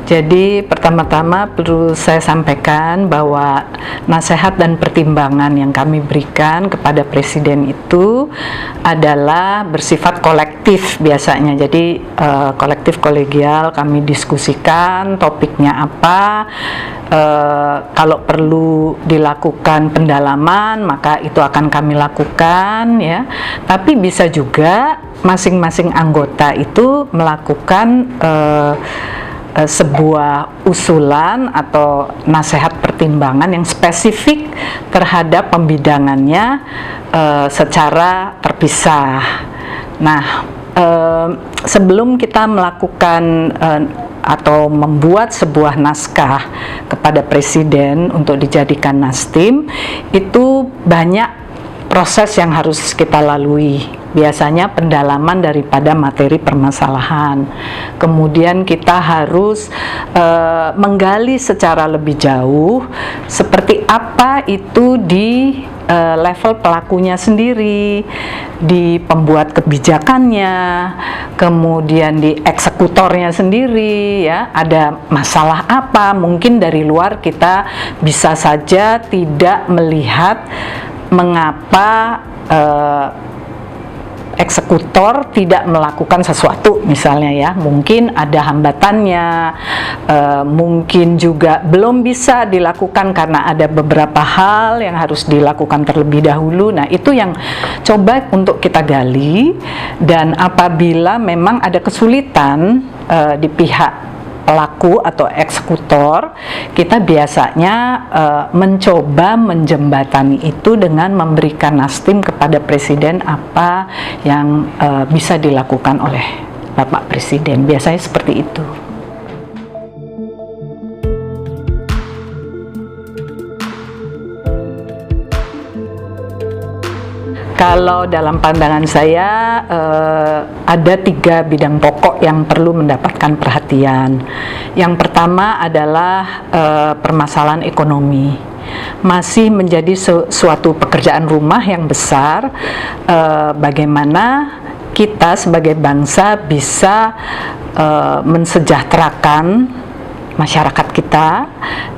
Jadi pertama-tama perlu saya sampaikan bahwa nasihat dan pertimbangan yang kami berikan kepada Presiden itu adalah bersifat kolektif biasanya. Jadi kolektif kolegial, kami diskusikan topiknya apa, kalau perlu dilakukan pendalaman maka itu akan kami lakukan ya. Tapi bisa juga masing-masing anggota itu melakukan sebuah usulan atau nasihat pertimbangan yang spesifik terhadap pembidangannya secara terpisah. Nah, sebelum kita melakukan atau membuat sebuah naskah kepada Presiden untuk dijadikan nastim, itu banyak proses yang harus kita lalui. Biasanya pendalaman daripada materi permasalahan. Kemudian kita harus menggali secara lebih jauh seperti apa itu di level pelakunya sendiri, di pembuat kebijakannya, kemudian di eksekutornya sendiri ya, ada masalah apa. Mungkin dari luar kita bisa saja tidak melihat mengapa eksekutor tidak melakukan sesuatu misalnya ya, mungkin ada hambatannya, mungkin juga belum bisa dilakukan karena ada beberapa hal yang harus dilakukan terlebih dahulu. Nah, itu yang coba untuk kita gali, dan apabila memang ada kesulitan di pihak pelaku atau eksekutor, kita biasanya mencoba menjembatani itu dengan memberikan nastim kepada Presiden apa yang bisa dilakukan oleh Bapak Presiden. Biasanya seperti itu. Kalau dalam pandangan saya ada 3 bidang pokok yang perlu mendapatkan perhatian. Yang pertama adalah permasalahan ekonomi. Masih menjadi suatu pekerjaan rumah yang besar, bagaimana kita sebagai bangsa bisa mensejahterakan masyarakat kita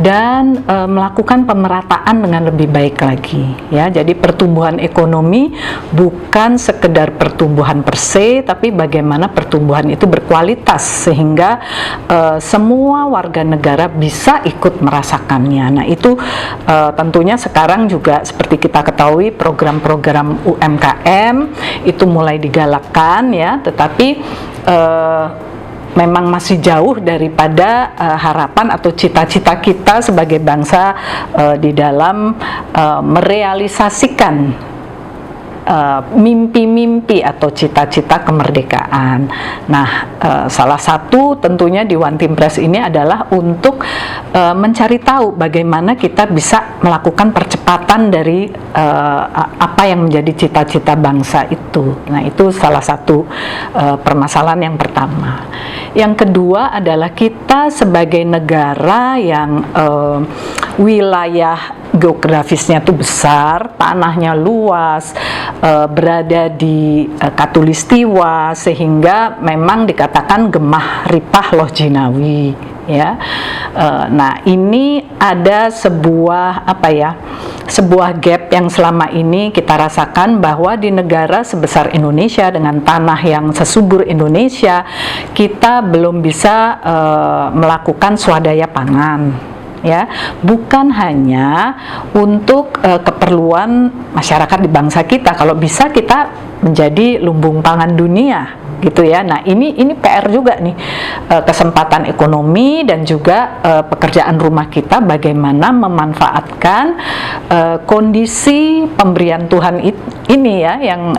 dan melakukan pemerataan dengan lebih baik lagi ya. Jadi pertumbuhan ekonomi bukan sekedar pertumbuhan per se, tapi bagaimana pertumbuhan itu berkualitas sehingga semua warga negara bisa ikut merasakannya. Nah, itu tentunya sekarang juga seperti kita ketahui program-program UMKM itu mulai digalakkan ya, tetapi memang masih jauh daripada harapan atau cita-cita kita sebagai bangsa di dalam merealisasikan mimpi-mimpi atau cita-cita kemerdekaan. Nah, salah satu tentunya di One Team Press ini adalah untuk mencari tahu bagaimana kita bisa melakukan percepatan dari apa yang menjadi cita-cita bangsa itu. Nah, itu salah satu permasalahan yang pertama. Yang kedua adalah kita sebagai negara yang wilayah geografisnya itu besar, tanahnya luas, berada di Katulistiwa, sehingga memang dikatakan gemah ripah loh jinawi ya. Nah, ini ada sebuah sebuah gap yang selama ini kita rasakan, bahwa di negara sebesar Indonesia dengan tanah yang sesubur Indonesia, kita belum bisa melakukan swadaya pangan ya, bukan hanya untuk keperluan masyarakat di bangsa kita, kalau bisa kita menjadi lumbung pangan dunia gitu ya. Nah, ini PR juga nih, kesempatan ekonomi dan juga pekerjaan rumah kita, bagaimana memanfaatkan kondisi pemberian Tuhan ini ya, yang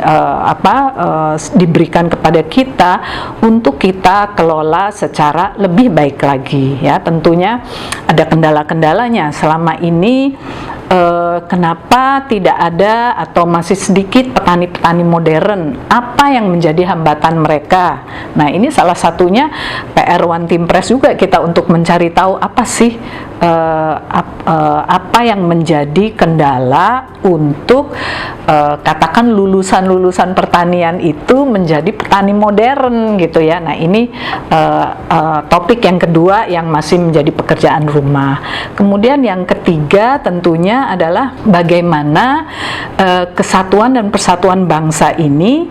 diberikan kepada kita untuk kita kelola secara lebih baik lagi ya. Tentunya ada kendala-kendalanya selama ini. Kenapa tidak ada atau masih sedikit petani-petani modern? Apa yang menjadi hambatan mereka? Nah, ini salah satunya PR One Team Press juga kita untuk mencari tahu apa sih apa yang menjadi kendala untuk katakan lulusan pertanian itu menjadi petani modern gitu ya. Nah ini topik yang kedua yang masih menjadi pekerjaan rumah. Kemudian yang ketiga tentunya adalah bagaimana kesatuan dan persatuan bangsa ini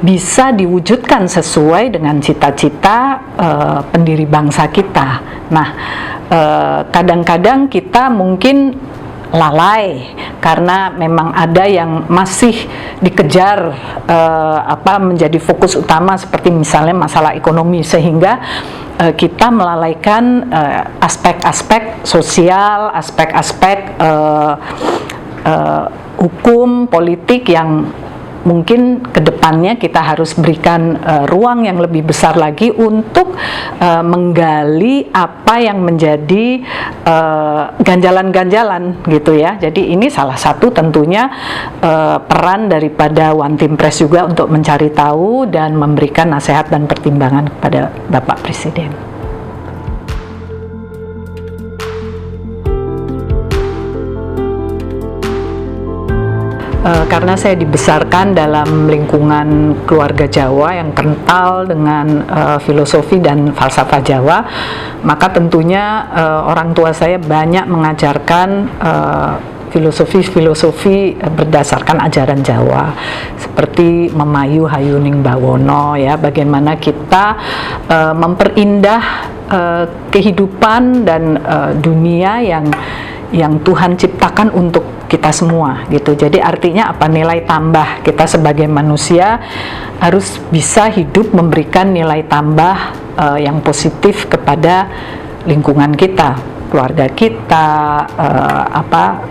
bisa diwujudkan sesuai dengan cita-cita pendiri bangsa kita. Nah, kadang-kadang kita mungkin lalai karena memang ada yang masih dikejar menjadi fokus utama seperti misalnya masalah ekonomi, sehingga kita melalaikan aspek-aspek sosial, aspek-aspek hukum, politik yang mungkin kedepannya kita harus berikan ruang yang lebih besar lagi untuk menggali apa yang menjadi ganjalan-ganjalan gitu ya. Jadi ini salah satu tentunya peran daripada One Team Press juga untuk mencari tahu dan memberikan nasihat dan pertimbangan kepada Bapak Presiden. Karena saya dibesarkan dalam lingkungan keluarga Jawa yang kental dengan filosofi dan falsafah Jawa, maka tentunya orang tua saya banyak mengajarkan filosofi berdasarkan ajaran Jawa, seperti Memayu Hayuning Bawono ya, bagaimana kita memperindah kehidupan dan dunia yang Tuhan ciptakan untuk kita semua gitu. Jadi artinya apa, nilai tambah kita sebagai manusia harus bisa hidup memberikan nilai tambah yang positif kepada lingkungan kita, keluarga kita,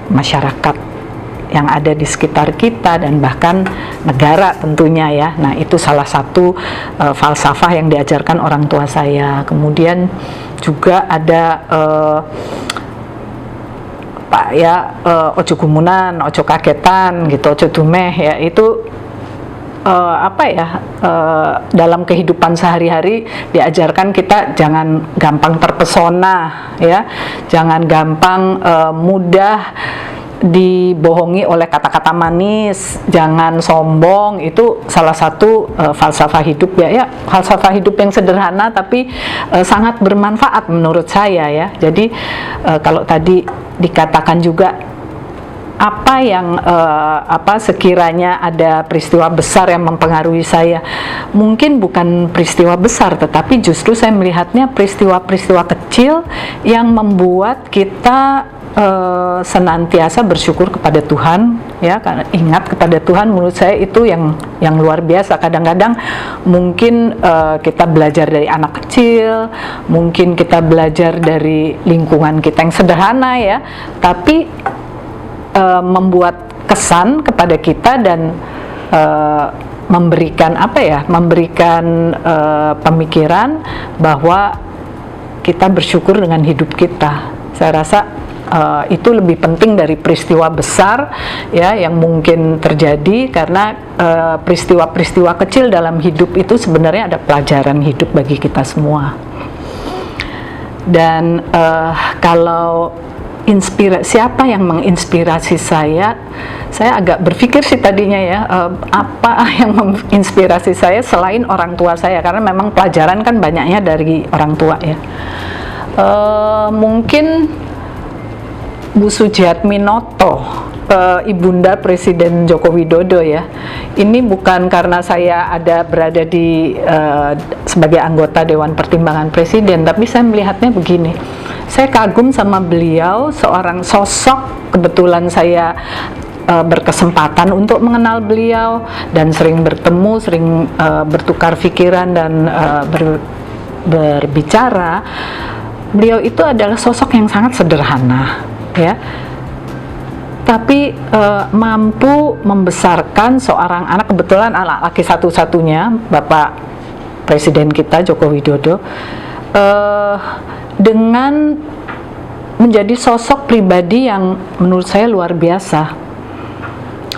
masyarakat yang ada di sekitar kita, dan bahkan negara tentunya ya. Nah itu salah satu falsafah yang diajarkan orang tua saya. Kemudian juga ada ojo gumunan, ojo kagetan gitu, ojo dumeh ya, itu dalam kehidupan sehari-hari diajarkan kita jangan gampang terpesona ya, jangan gampang mudah dibohongi oleh kata-kata manis, jangan sombong. Itu salah satu falsafah hidup ya, falsafah hidup yang sederhana tapi sangat bermanfaat menurut saya ya. Jadi kalau tadi dikatakan juga apa yang sekiranya ada peristiwa besar yang mempengaruhi saya, mungkin bukan peristiwa besar, tetapi justru saya melihatnya peristiwa-peristiwa kecil yang membuat kita senantiasa bersyukur kepada Tuhan ya, karena ingat kepada Tuhan. Menurut saya itu yang luar biasa. Kadang-kadang mungkin kita belajar dari anak kecil, mungkin kita belajar dari lingkungan kita yang sederhana ya, tapi membuat kesan kepada kita dan memberikan pemikiran bahwa kita bersyukur dengan hidup kita. Saya rasa itu lebih penting dari peristiwa besar ya yang mungkin terjadi, karena peristiwa-peristiwa kecil dalam hidup itu sebenarnya ada pelajaran hidup bagi kita semua. Dan kalau siapa yang menginspirasi saya agak berpikir sih tadinya ya, apa yang menginspirasi saya selain orang tua saya, karena memang pelajaran kan banyaknya dari orang tua ya. Mungkin Bu Sujiatminoto, Ibunda Presiden Joko Widodo ya. Ini bukan karena saya berada di sebagai anggota Dewan Pertimbangan Presiden, tapi saya melihatnya begini. Saya kagum sama beliau, seorang sosok. Kebetulan saya berkesempatan untuk mengenal beliau dan sering bertemu, sering bertukar pikiran dan berbicara. Beliau itu adalah sosok yang sangat sederhana ya, tapi mampu membesarkan seorang anak. Kebetulan anak laki satu-satunya Bapak Presiden kita Joko Widodo, dengan menjadi sosok pribadi yang menurut saya luar biasa.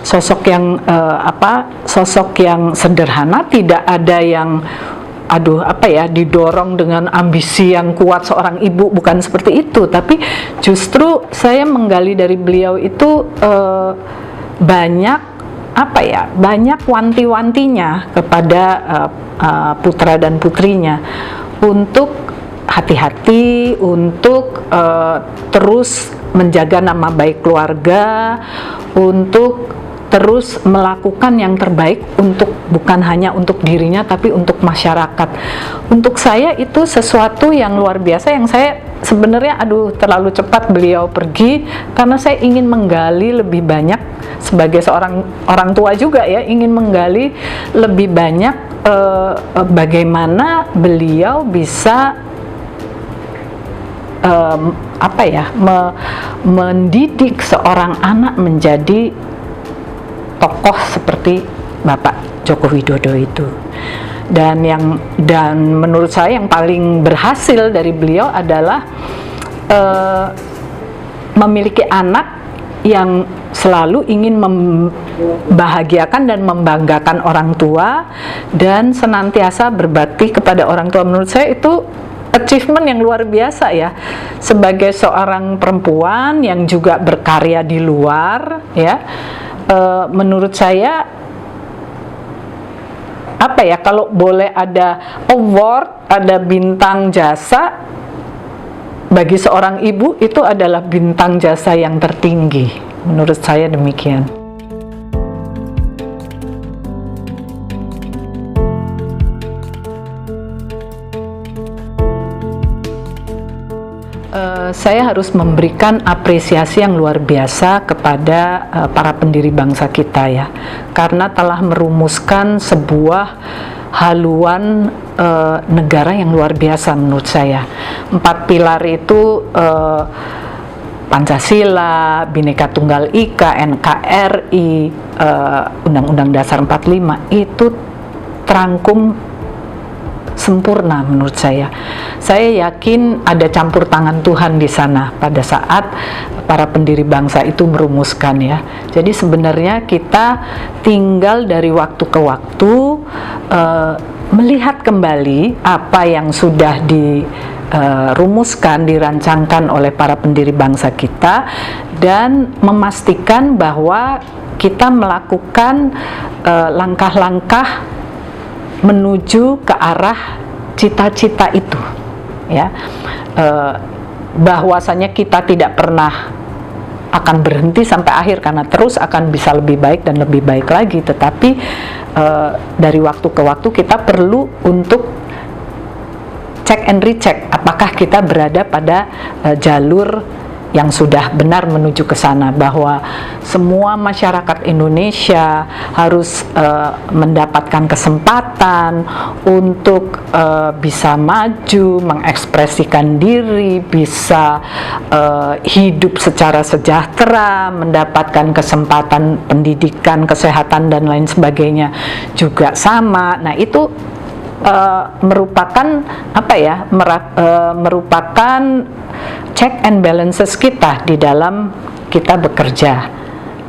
Sosok yang sederhana, tidak ada yang didorong dengan ambisi yang kuat seorang ibu, bukan seperti itu, tapi justru saya menggali dari beliau itu banyak wanti-wantinya kepada putra dan putrinya untuk hati-hati, untuk terus menjaga nama baik keluarga, untuk terus melakukan yang terbaik bukan hanya untuk dirinya tapi untuk masyarakat. Untuk saya itu sesuatu yang luar biasa, yang saya sebenarnya terlalu cepat beliau pergi, karena saya ingin menggali lebih banyak sebagai seorang orang tua juga ya, ingin menggali lebih banyak bagaimana beliau bisa mendidik seorang anak menjadi tokoh seperti Bapak Joko Widodo itu. Dan menurut saya yang paling berhasil dari beliau adalah memiliki anak yang selalu ingin membahagiakan dan membanggakan orang tua dan senantiasa berbakti kepada orang tua. Menurut saya itu achievement yang luar biasa ya, sebagai seorang perempuan yang juga berkarya di luar ya. Menurut saya kalau boleh ada award, ada bintang jasa bagi seorang ibu, itu adalah bintang jasa yang tertinggi. Menurut saya demikian. Saya harus memberikan apresiasi yang luar biasa kepada para pendiri bangsa kita ya, karena telah merumuskan sebuah haluan negara yang luar biasa menurut saya. 4 pilar itu Pancasila, Bhinneka Tunggal Ika, NKRI, Undang-Undang Dasar 45 itu terangkum sempurna menurut saya. Saya yakin ada campur tangan Tuhan di sana pada saat para pendiri bangsa itu merumuskan ya. Jadi sebenarnya kita tinggal dari waktu ke waktu melihat kembali apa yang sudah dirumuskan, dirancangkan oleh para pendiri bangsa kita, dan memastikan bahwa kita melakukan langkah-langkah menuju ke arah cita-cita itu ya, bahwasanya kita tidak pernah akan berhenti sampai akhir, karena terus akan bisa lebih baik dan lebih baik lagi, tetapi dari waktu ke waktu kita perlu untuk check and recheck apakah kita berada pada jalur yang sudah benar menuju ke sana, bahwa semua masyarakat Indonesia harus mendapatkan kesempatan untuk bisa maju, mengekspresikan diri, bisa hidup secara sejahtera, mendapatkan kesempatan pendidikan, kesehatan dan lain sebagainya juga sama. Nah, itu merupakan merupakan check and balances kita di dalam kita bekerja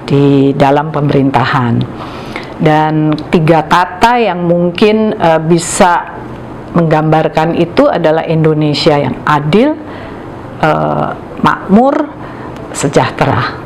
di dalam pemerintahan. Dan 3 kata yang mungkin bisa menggambarkan itu adalah Indonesia yang adil, makmur, sejahtera.